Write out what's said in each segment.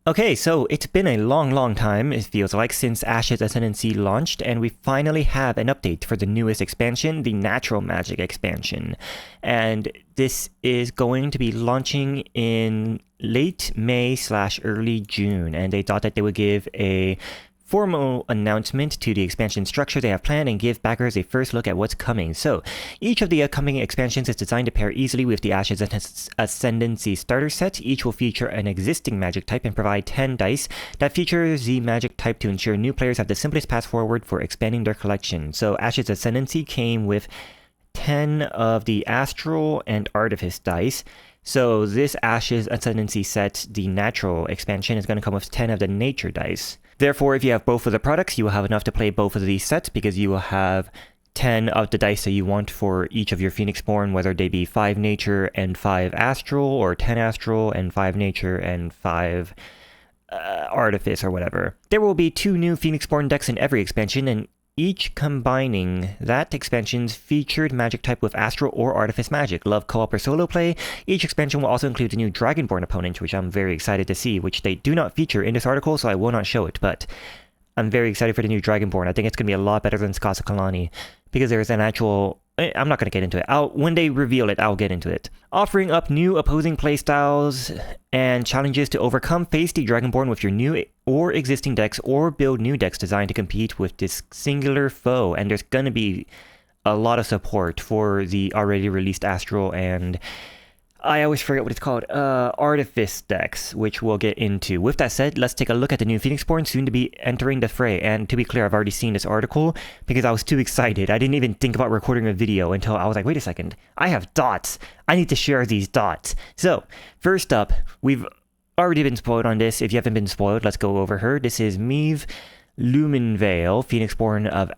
Okay, so it's been a long time, it feels like, since Ashes Ascendancy launched, and we finally have an update for the newest expansion, the Natural Magic expansion. And this is going to be launching in late May/early June, and they thought that they would give a formal announcement to the expansion structure they have planned and give backers a first look at what's coming. So, each of the upcoming expansions is designed to pair easily with the Ashes Ascendancy starter set. Each will feature an existing magic type and provide 10 dice that features the magic type to ensure new players have the simplest path forward for expanding their collection. So, Ashes Ascendancy came with 10 of the Astral and Artifice dice. So this Ashes Ascendancy set, the natural expansion, is going to come with 10 of the nature dice. Therefore, if you have both of the products, you will have enough to play both of these sets because you will have 10 of the dice that you want for each of your Pheonixborn, whether they be 5 nature and 5 astral, or 10 astral and 5 nature and 5 artifice or whatever. There will be 2 new Pheonixborn decks in every expansion, and each combining that expansion's featured magic type with astral or artifice magic. Love co-op or solo play. Each expansion will also include the new Dragonborn opponent, which I'm very excited to see, which they do not feature in this article, so I will not show it, but I'm very excited for the new Dragonborn. I think it's going to be a lot better than Skasa Kalani, because there's an actual... I'm not going to get into it. When they reveal it, I'll get into it. Offering up new opposing playstyles and challenges to overcome, face the Dragonborn with your new or existing decks, or build new decks designed to compete with this singular foe. And there's going to be a lot of support for the already released Astral and... I always forget what it's called, Artifice decks, which we'll get into. With that said, let's take a look at the new Pheonixborn soon to be entering the fray. And to be clear, I've already seen this article because I was too excited. I didn't even think about recording a video until I was like, wait a second, I have dots. I need to share these dots. So, first up, we've already been spoiled on this. If you haven't been spoiled, let's go over her. This is Meve Lumenvale, Pheonixborn of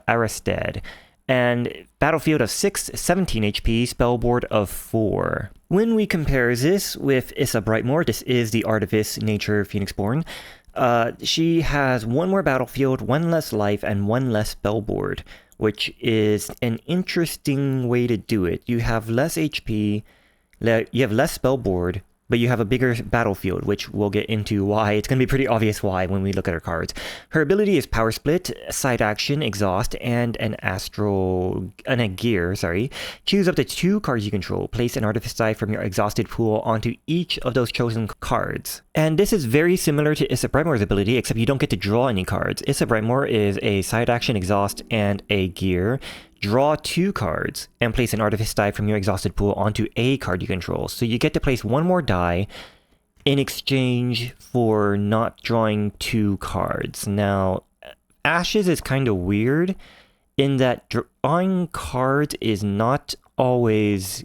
Aristed. And battlefield of 6, 17 HP, spellboard of 4. When we compare this with Issa Brightmoor, this is the Artifice Nature Pheonixborn. She has 1 more battlefield, 1 less life, and 1 less spellboard, which is an interesting way to do it. You have less HP, you have less spellboard, but you have a bigger battlefield, which we'll get into why. It's going to be pretty obvious why when we look at her cards. Her ability is Power Split, Side Action, Exhaust, and a gear. Choose up to 2 cards you control. Place an Artifice die from your exhausted pool onto each of those chosen cards. And this is very similar to Issa Brightmoor's ability, except you don't get to draw any cards. Issa Brightmoor is a Side Action, Exhaust, and a gear. Draw 2 cards and place an Artifice die from your exhausted pool onto a card you control. So you get to place 1 more die in exchange for not drawing 2 cards. Now, Ashes is kind of weird in that drawing cards is not always...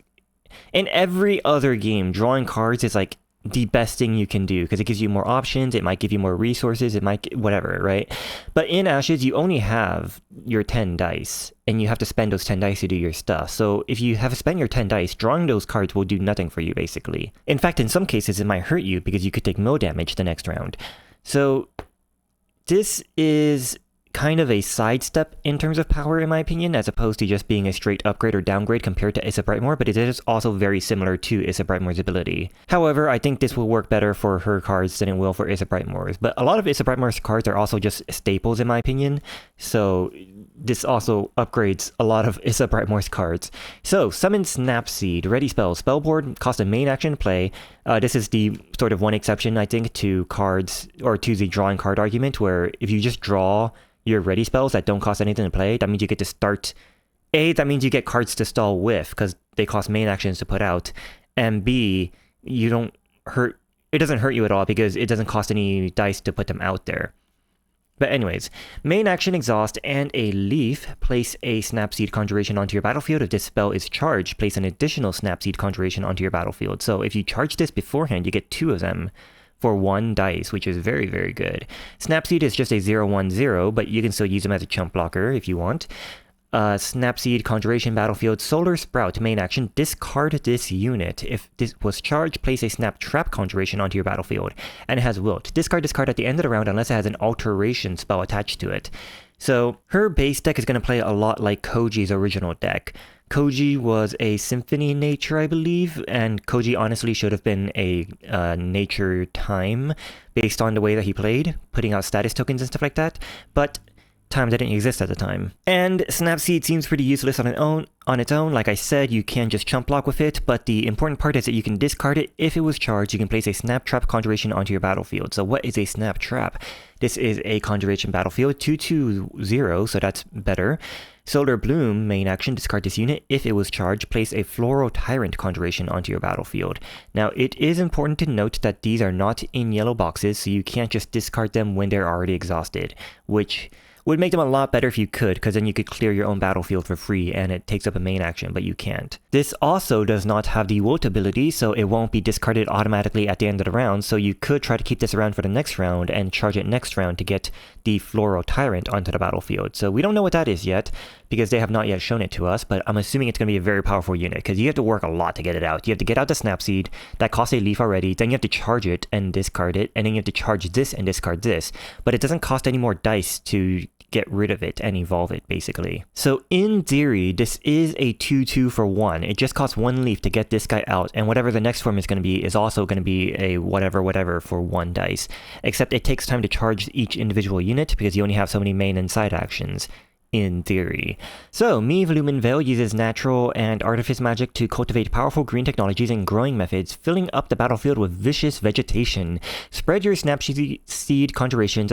In every other game, drawing cards is like the best thing you can do because it gives you more options, it might give you more resources, it might whatever, right? But in Ashes, you only have your 10 dice and you have to spend those 10 dice to do your stuff. So if you have spent your 10 dice, drawing those cards will do nothing for you basically. In fact, in some cases, it might hurt you because you could take mill damage the next round. So this is kind of a sidestep in terms of power, in my opinion, as opposed to just being a straight upgrade or downgrade compared to Issa Brightmoor, but it is also very similar to Issa Brightmoor's ability. However, I think this will work better for her cards than it will for Issa Brightmoor's, but a lot of Issa Brightmoor's cards are also just staples, in my opinion, so this also upgrades a lot of Issa Brightmoor's cards. So, Summon Snapseed, ready spell, spellboard, cost a main action to play. This is the sort of one exception, I think, to cards, or to the drawing card argument, where if you just draw your ready spells that don't cost anything to play, that means you get to start... A, that means you get cards to stall with, because they cost main actions to put out. And B, you don't hurt... It doesn't hurt you at all, because it doesn't cost any dice to put them out there. But anyways, main action, exhaust, and a leaf. Place a Snapseed Conjuration onto your battlefield. If this spell is charged, place an additional Snapseed Conjuration onto your battlefield. So if you charge this beforehand, you get 2 of them for 1 dice, which is very, very good. Snapseed is just a 0/1/0, but you can still use them as a chump blocker if you want. Snapseed Conjuration Battlefield Solar Sprout main action, discard this unit. If this was charged, place a Snap Trap Conjuration onto your battlefield. And it has Wilt. Discard this card at the end of the round unless it has an alteration spell attached to it. So her base deck is going to play a lot like Koji's original deck. Koji was a Symphony Nature, I believe, and Koji honestly should have been a Nature Time based on the way that he played, putting out status tokens and stuff like that, but Time didn't exist at the time. And Snapseed seems pretty useless on its own. Like I said, you can just chump block with it, but the important part is that you can discard it. If it was charged, you can place a Snap Trap Conjuration onto your battlefield. So what is a Snap Trap? This is a Conjuration battlefield, 2/2/0, so that's better. Solar Bloom, main action, discard this unit. If it was charged, place a Floral Tyrant Conjuration onto your battlefield. Now, it is important to note that these are not in yellow boxes, so you can't just discard them when they're already exhausted, which would make them a lot better if you could, because then you could clear your own battlefield for free and it takes up a main action, but you can't. This also does not have the Wilt ability, so it won't be discarded automatically at the end of the round, so you could try to keep this around for the next round and charge it next round to get the Floral Tyrant onto the battlefield. So we don't know what that is yet, because they have not yet shown it to us, but I'm assuming it's going to be a very powerful unit, because you have to work a lot to get it out. You have to get out the Snapseed, that costs a leaf already, then you have to charge it and discard it, and then you have to charge this and discard this, but it doesn't cost any more dice to get rid of it and evolve it, basically. So in theory, this is a 2/2 for 1. It just costs 1 leaf to get this guy out, and whatever the next form is going to be is also going to be a whatever for 1 dice. Except it takes time to charge each individual unit because you only have so many main and side actions, in theory. So, Mieve Lumen Veil uses natural and artifice magic to cultivate powerful green technologies and growing methods, filling up the battlefield with vicious vegetation. Spread your Snapseed Conjurations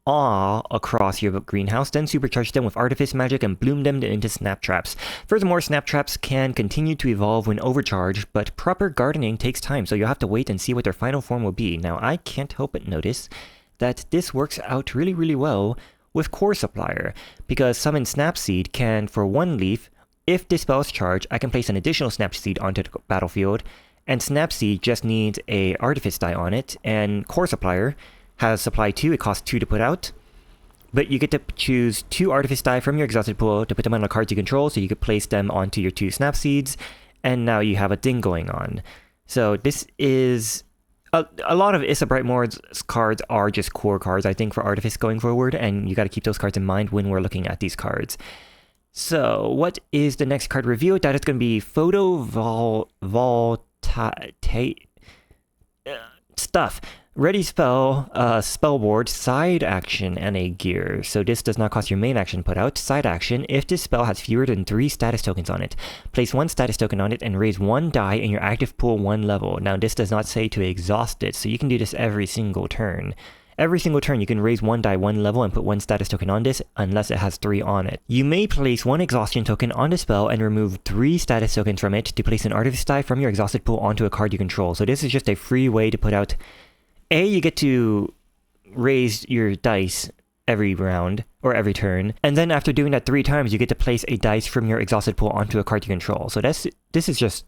across your greenhouse, then supercharge them with artifice magic and bloom them into snap traps. Furthermore, snap traps can continue to evolve when overcharged, but proper gardening takes time, so you'll have to wait and see what their final form will be. Now, I can't help but notice that this works out really well with Core Supplier, because Summon Snapseed can, for 1 leaf, if this spell is charged, I can place an additional Snapseed onto the battlefield, and Snapseed just needs a Artifice die on it, and Core Supplier has supply 2, it costs 2 to put out, but you get to choose 2 Artifice die from your exhausted pool to put them on the cards you control, so you could place them onto your 2 Snapseeds, and now you have a thing going on. So this is... A lot of Issa Brightmore's cards are just core cards, I think, for Artifice going forward, and you gotta keep those cards in mind when we're looking at these cards. So, what is the next card revealed? That is going to be stuff. Ready spell, spellboard, side action, and a gear. So this does not cost your main action put out. Side action, if this spell has fewer than 3 status tokens on it, place 1 status token on it and raise 1 die in your active pool 1 level. Now this does not say to exhaust it, so you can do this every single turn. Every single turn you can raise 1 die 1 level and put 1 status token on this, unless it has 3 on it. You may place 1 exhaustion token on the spell and remove 3 status tokens from it to place an artifice die from your exhausted pool onto a card you control. So this is just a free way to put out... you get to raise your dice every round, or every turn, and then after doing that 3 times, you get to place a dice from your exhausted pool onto a card you control. So this is just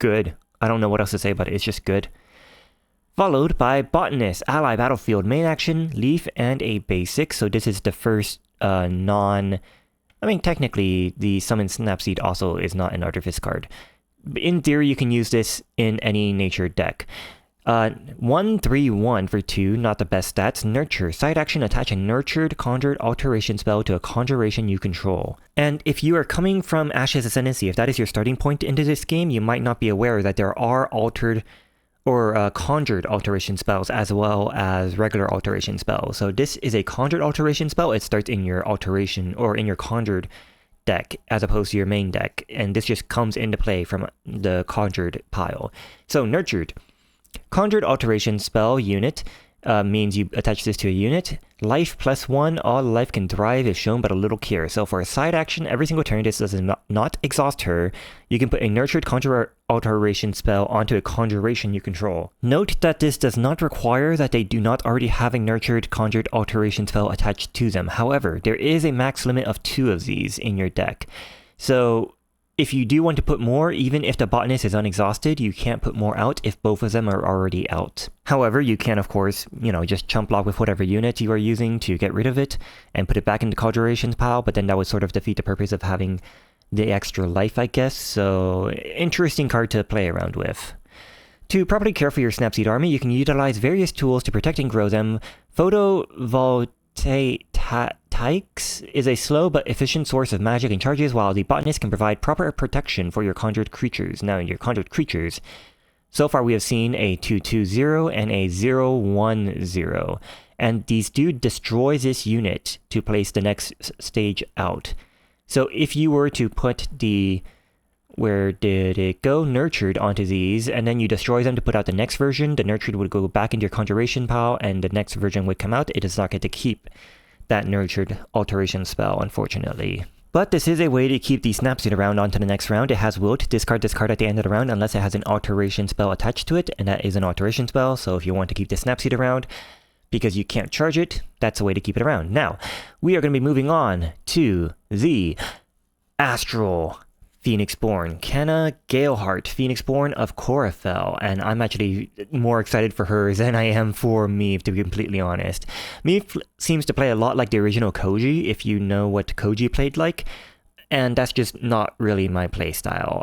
good. I don't know what else to say about it, it's just good. Followed by Botanist, Ally Battlefield, main action, leaf, and a basic. So this is the first technically, the Summon Snapseed also is not an Artifice card. In theory, you can use this in any nature deck. 1/3/1 for 2, not the best stats. Nurture. Side action, attach a nurtured conjured alteration spell to a conjuration you control. And if you are coming from Ashes Ascendancy, if that is your starting point into this game, you might not be aware that there are altered or conjured alteration spells as well as regular alteration spells. So this is a conjured alteration spell. It starts in your alteration or in your conjured deck as opposed to your main deck, and this just comes into play from the conjured pile. So nurtured. Conjured alteration spell unit means you attach this to a unit. Life +1, all life can thrive if shown but a little care. So for a side action, every single turn this does not exhaust her, you can put a nurtured conjure alteration spell onto a conjuration you control. Note that this does not require that they do not already have a nurtured conjured alteration spell attached to them. However, there is a max limit of 2 of these in your deck. So if you do want to put more, even if the botanist is unexhausted, you can't put more out if both of them are already out. However, you can, of course, just chump block with whatever unit you are using to get rid of it and put it back into Conjuration's pile, but then that would sort of defeat the purpose of having the extra life, I guess. So, interesting card to play around with. To properly care for your Snapseed army, you can utilize various tools to protect and grow them. Photovoltaics is a slow but efficient source of magic and charges, while the botanist can provide proper protection for your conjured creatures. Now, in your conjured creatures, so far we have seen a 2/2/0 and a 0/1/0, and these do destroy this unit to place the next stage out. So if you were to put the, where did it go, nurtured onto these, and then you destroy them to put out the next version, the nurtured would go back into your conjuration pile and the next version would come out. It does not get to keep that nurtured alteration spell, unfortunately. But this is a way to keep the Snapseed around onto the next round. It has will to discard this card at the end of the round unless it has an alteration spell attached to it, and that is an alteration spell. So if you want to keep the Snapseed around because you can't charge it, that's a way to keep it around. Now, we are going to be moving on to the Astral Pheonixborn, Kenna Galeheart, Pheonixborn of Chlorophyll, and I'm actually more excited for her than I am for Meave, to be completely honest. Meave seems to play a lot like the original Koji, if you know what Koji played like, and that's just not really my playstyle.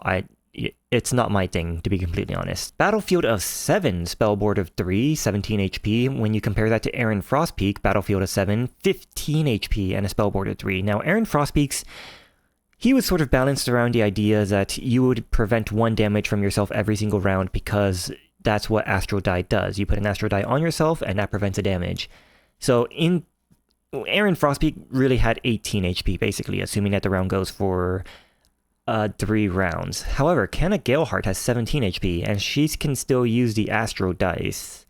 It's not my thing, to be completely honest. Battlefield of 7, spellboard of 3, 17 HP. When you compare that to Aaron Frostpeak, Battlefield of 7, 15 HP, and a spellboard of 3. Now, Aaron Frostpeak's, he was sort of balanced around the idea that you would prevent 1 damage from yourself every single round because that's what Astral Die does. You put an Astral Die on yourself and that prevents a damage. So Aaron Frostpeak really had 18 HP basically, assuming that the round goes for 3 rounds. However, Kenna Galeheart has 17 HP and she can still use the Astral Dice.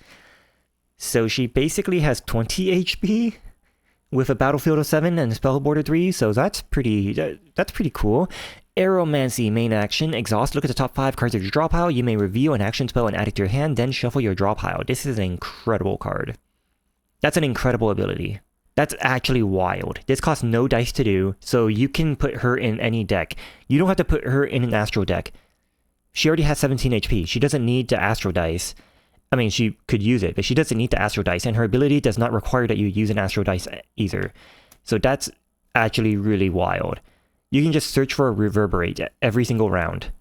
So she basically has 20 HP with a Battlefield of 7 and a Spellboard of 3, so that's pretty cool. Aeromancy, main action, exhaust, look at the top 5 cards of your draw pile, you may reveal an action spell and add it to your hand, then shuffle your draw pile. This is an incredible card. That's an incredible ability. That's actually wild. This costs no dice to do, so you can put her in any deck. You don't have to put her in an Astral deck. She already has 17 HP. She doesn't need the Astral Dice. I mean, she could use it, but she doesn't need the Astral Dice, and her ability does not require that you use an Astral Dice either. So that's actually really wild. You can just search for a Reverberate every single round.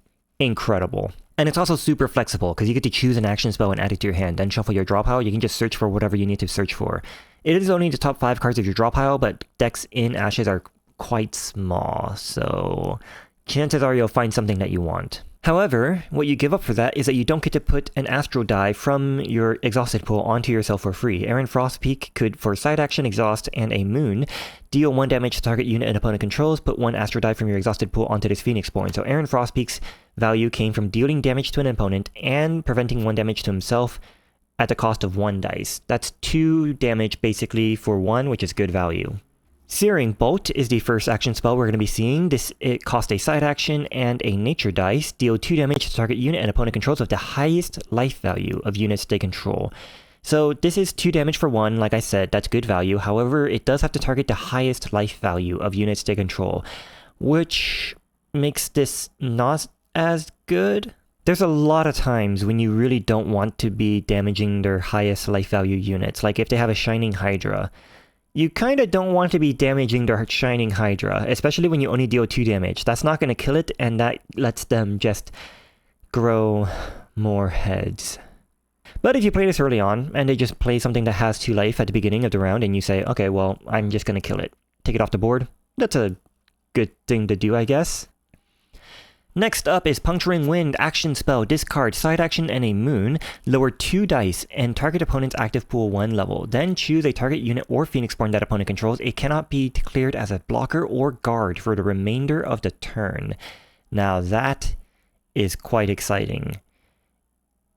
Incredible. And it's also super flexible, because you get to choose an action spell and add it to your hand, then shuffle your draw pile. You can just search for whatever you need to search for. It is only the top 5 cards of your draw pile, but decks in Ashes are quite small, so chances are you'll find something that you want. However, what you give up for that is that you don't get to put an Astral Die from your exhausted pool onto yourself for free. Aaron Frostpeak could, for side action, exhaust, and a moon, deal 1 damage to target unit an opponent controls, put 1 Astral Die from your exhausted pool onto this Pheonixborn. So Aaron Frostpeak's value came from dealing damage to an opponent and preventing 1 damage to himself at the cost of 1 dice. That's 2 damage basically for 1, which is good value. Searing Bolt is the first action spell we're going to be seeing. It costs a side action and a nature dice. Deal 2 damage to target unit and opponent controls with the highest life value of units they control. So this is 2 damage for 1, like I said, that's good value. However, it does have to target the highest life value of units they control, which makes this not as good. There's a lot of times when you really don't want to be damaging their highest life value units, like if they have a Shining Hydra. You kind of don't want to be damaging their Shining Hydra, especially when you only deal 2 damage. That's not going to kill it, and that lets them just grow more heads. But if you play this early on, and they just play something that has 2 life at the beginning of the round, and you say, okay, well, I'm just going to kill it. Take it off the board. That's a good thing to do, I guess. Next up is Puncturing Wind, action spell, discard, side action, and a moon. Lower 2 dice and target opponent's active pool 1 level. Then choose a target unit or Pheonixborn that opponent controls. It cannot be declared as a blocker or guard for the remainder of the turn. Now that is quite exciting.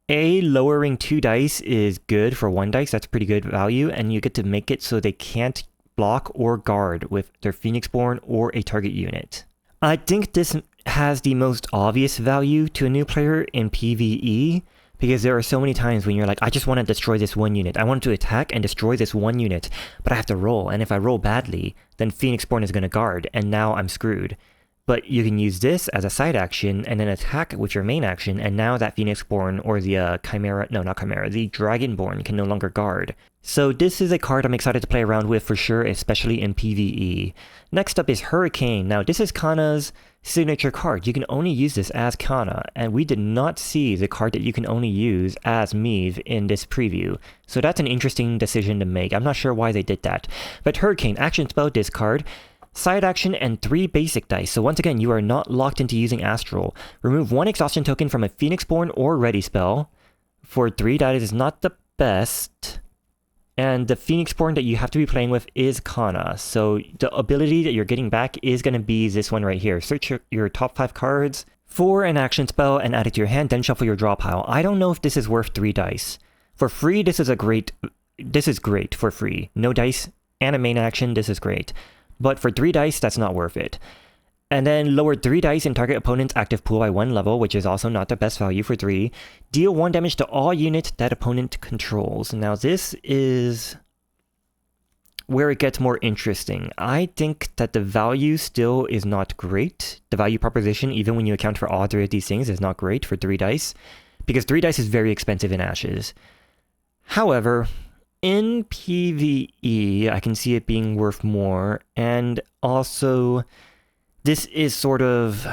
Lowering 2 dice is good for 1 dice. That's pretty good value, and you get to make it so they can't block or guard with their Pheonixborn or a target unit. I think this has the most obvious value to a new player in PvE, because there are so many times when you're like, I just want to destroy this 1 unit. I want to attack and destroy this 1 unit, but I have to roll, and if I roll badly, then Pheonixborn is going to guard, and now I'm screwed. But you can use this as a side action and then attack with your main action, and now that Pheonixborn or the Chimera, no, not Chimera, the Dragonborn can no longer guard. So this is a card I'm excited to play around with for sure, especially in PvE. Next up is Hurricane. Now this is Kana's signature card. You can only use this as Kana, and we did not see the card that you can only use as Meve in this preview. So that's an interesting decision to make. I'm not sure why they did that. But Hurricane, action spell, discard. Side action and 3 basic dice, so once again you are not locked into using Astral. Remove 1 exhaustion token from a Pheonixborn or Ready spell. For 3, that is not the best. And the Pheonixborn that you have to be playing with is Kana, so the ability that you're getting back is going to be this one right here. Search your top 5 cards for an action spell and add it to your hand, then shuffle your draw pile. I don't know if this is worth 3 dice. For free, this is great for free. No dice and a main action, this is great. But for 3 dice, that's not worth it. And then lower 3 dice in target opponent's active pool by 1 level, which is also not the best value for 3. Deal 1 damage to all units that opponent controls. Now this is where it gets more interesting. I think that the value still is not great. The value proposition, even when you account for all 3 of these things, is not great for 3 dice. Because 3 dice is very expensive in Ashes. However, in PvE, I can see it being worth more, and also, this is sort of...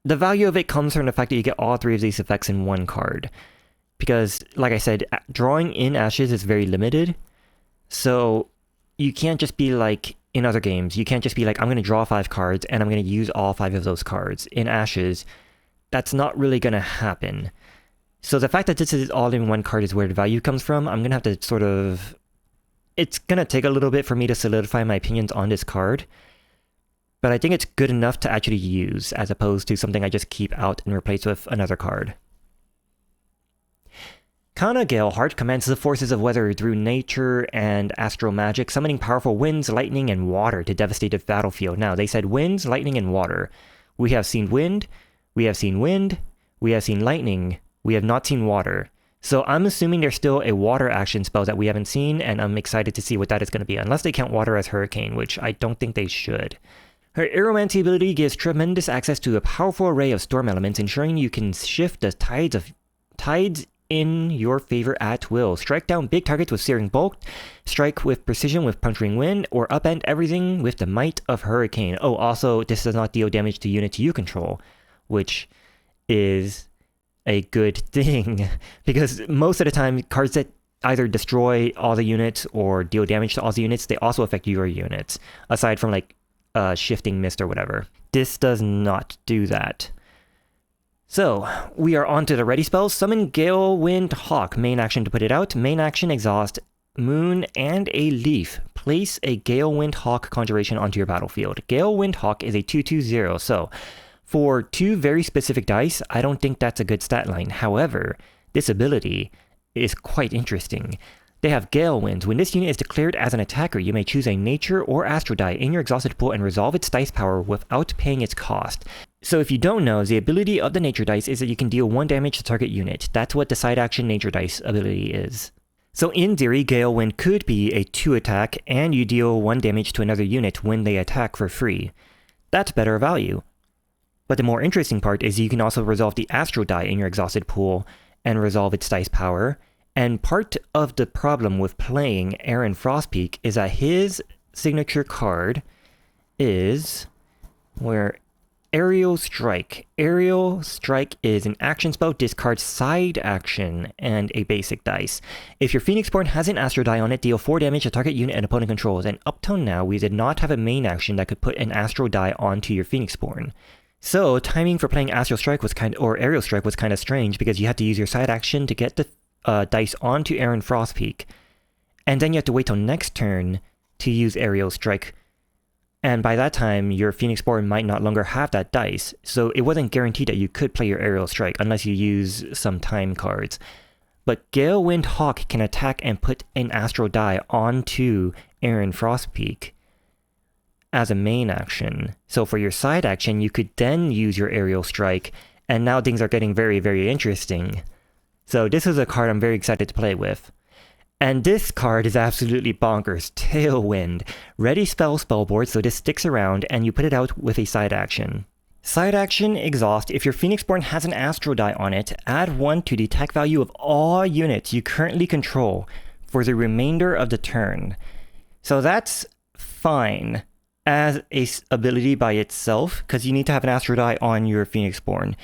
the value of it comes from the fact that you get all 3 of these effects in 1 card. Because, like I said, drawing in Ashes is very limited, so you can't just be like in other games. You can't just be like, I'm going to draw 5 cards, and I'm going to use all 5 of those cards. In Ashes, that's not really going to happen. So the fact that this is all in 1 card is where the value comes from. I'm going to have to sort of... it's going to take a little bit for me to solidify my opinions on this card. But I think it's good enough to actually use, as opposed to something I just keep out and replace with another card. Kana Galeheart commands the forces of weather through nature and astral magic, summoning powerful winds, lightning, and water to devastate the battlefield. Now, they said winds, lightning, and water. We have seen wind, we have seen lightning, we have not seen water. So I'm assuming there's still a water action spell that we haven't seen, and I'm excited to see what that is going to be, unless they count water as Hurricane, which I don't think they should. Her Aeromancy ability gives tremendous access to a powerful array of storm elements, ensuring you can shift the tides in your favor at will. Strike down big targets with Searing Bolt, strike with precision with Puncturing Wind, or upend everything with the might of Hurricane. Oh, also, this does not deal damage to units you control, which is a good thing, because most of the time cards that either destroy all the units or deal damage to all the units, they also affect your units, aside from like Shifting Mist or whatever. This does not do that. So we are on to the ready spells. Summon Galewind Hawk, main action to put it out. Main action, exhaust Moon and a Leaf. Place a Galewind Hawk conjuration onto your battlefield. Galewind Hawk is a 2/2/0, so for 2 very specific dice, I don't think that's a good stat line. However, this ability is quite interesting. They have Gale Winds. When this unit is declared as an attacker, you may choose a nature or astral die in your exhausted pool and resolve its dice power without paying its cost. So if you don't know, the ability of the nature dice is that you can deal 1 damage to target unit. That's what the side action nature dice ability is. So in theory, Gale Wind could be a 2 attack, and you deal 1 damage to another unit when they attack for free. That's better value. But the more interesting part is you can also resolve the astral die in your exhausted pool and resolve its dice power. And part of the problem with playing Aaron Frostpeak is that his signature card is where Aerial Strike. Aerial Strike is an action spell, discard side action and a basic dice. If your Pheonixborn has an astral die on it, deal 4 damage to target unit and opponent controls. And up till now, we did not have a main action that could put an astral die onto your Pheonixborn. So timing for playing Astral Strike was or Aerial Strike was kind of strange, because you had to use your side action to get the dice onto Aaron Frostpeak, and then you have to wait till next turn to use Aerial Strike. And by that time, your Pheonixborn might not longer have that dice, so it wasn't guaranteed that you could play your Aerial Strike unless you use some time cards. But Galewind Hawk can attack and put an astral die onto Aaron Frostpeak as a main action. So for your side action, you could then use your Aerial Strike, and now things are getting very, very interesting. So this is a card I'm very excited to play with. And this card is absolutely bonkers. Tailwind. Ready spell spellboard, so this sticks around, and you put it out with a side action. Side action Exhaust. If your Pheonixborn has an Astro Die on it, add 1 to the attack value of all units you currently control for the remainder of the turn. So that's fine as a ability by itself, because you need to have an Astro Die on your Pheonixborn.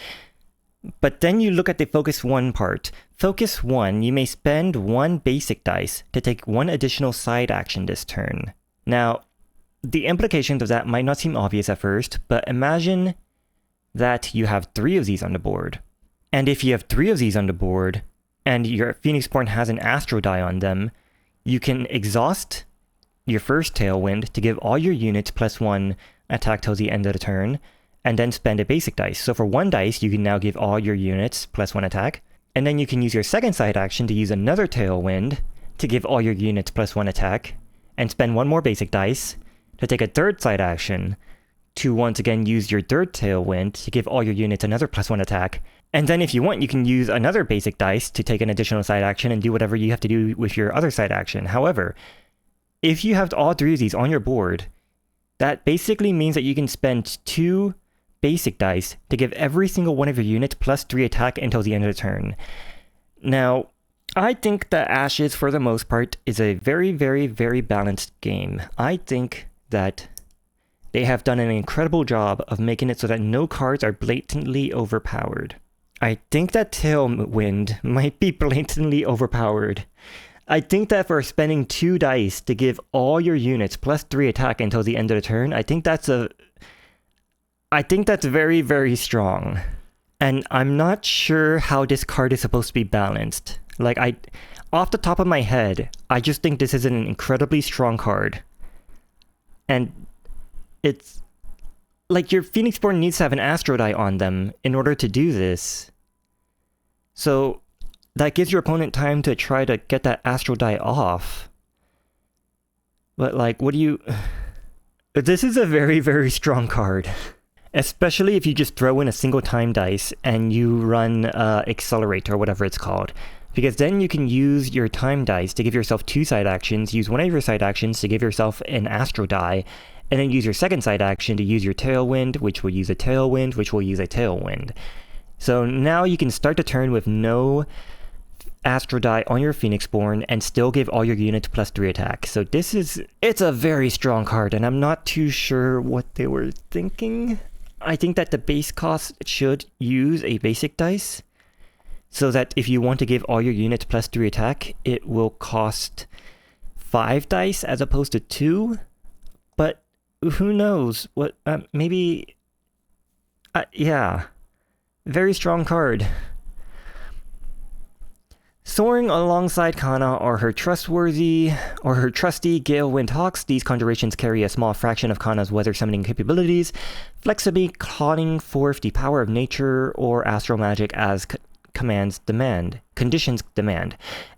But then you look at the Focus 1 part. Focus 1, you may spend 1 basic dice to take 1 additional side action this turn. Now, the implications of that might not seem obvious at first, but imagine that you have 3 of these on the board. And if you have 3 of these on the board, and your Pheonixborn has an Astro Die on them, you can exhaust your first Tailwind to give all your units +1 attack till the end of the turn, and then spend a basic dice. So for 1 dice, you can now give all your units +1 attack, and then you can use your second side action to use another Tailwind to give all your units +1 attack, and spend 1 more basic dice to take a third side action to once again use your third Tailwind to give all your units another +1 attack. And then if you want, you can use another basic dice to take an additional side action and do whatever you have to do with your other side action. However, if you have all 3 of these on your board, that basically means that you can spend 2 basic dice to give every single one of your units +3 attack until the end of the turn. Now, I think that Ashes, for the most part, is a very, very, very balanced game. I think that they have done an incredible job of making it so that no cards are blatantly overpowered. I think that Tailwind might be blatantly overpowered. I think that for spending 2 dice to give all your units +3 attack until the end of the turn, I think that's very, very strong. And I'm not sure how this card is supposed to be balanced. Like, off the top of my head, I just think this is an incredibly strong card. And it's like your Pheonixborn needs to have an Astro Die on them in order to do this. So that gives your opponent time to try to get that Astro Die off. But like, what do you... This is a very, very strong card. Especially if you just throw in a single time dice and you run Accelerate or whatever it's called. Because then you can use your time dice to give yourself 2 side actions, use one of your side actions to give yourself an Astro Die, and then use your second side action to use your Tailwind, which will use a Tailwind, which will use a Tailwind. So now you can start the turn with no Astro Die on your Pheonixborn and still give all your units +3 attack. So it's a very strong card, and I'm not too sure what they were thinking. I think that the base cost should use a basic dice, so that if you want to give all your units +3 attack, it will cost 5 dice as opposed to 2. But who knows? What? Maybe... yeah. Very strong card. Soaring alongside Kana are her trustty Galewind Hawks. These conjurations carry a small fraction of Kana's weather summoning capabilities, flexibly calling forth the power of nature or astral magic as conditions demand.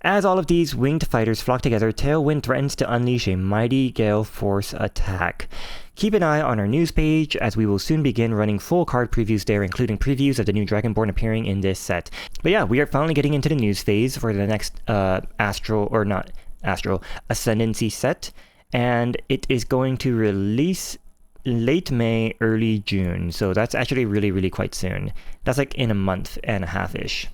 As all of these winged fighters flock together, Tailwind threatens to unleash a mighty gale force attack. Keep an eye on our news page, as we will soon begin running full card previews there, including previews of the new Dragonborn appearing in this set. But yeah, we are finally getting into the news phase for the next Ascendancy set, and it is going to release late May, early June, so that's actually really, really quite soon. That's like in a month and a half-ish.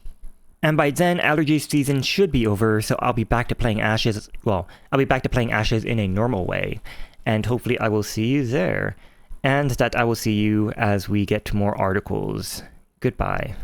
And by then, allergy season should be over, so I'll be back to playing Ashes, I'll be back to playing Ashes in a normal way. And hopefully I will see you there. And that I will see you as we get to more articles. Goodbye.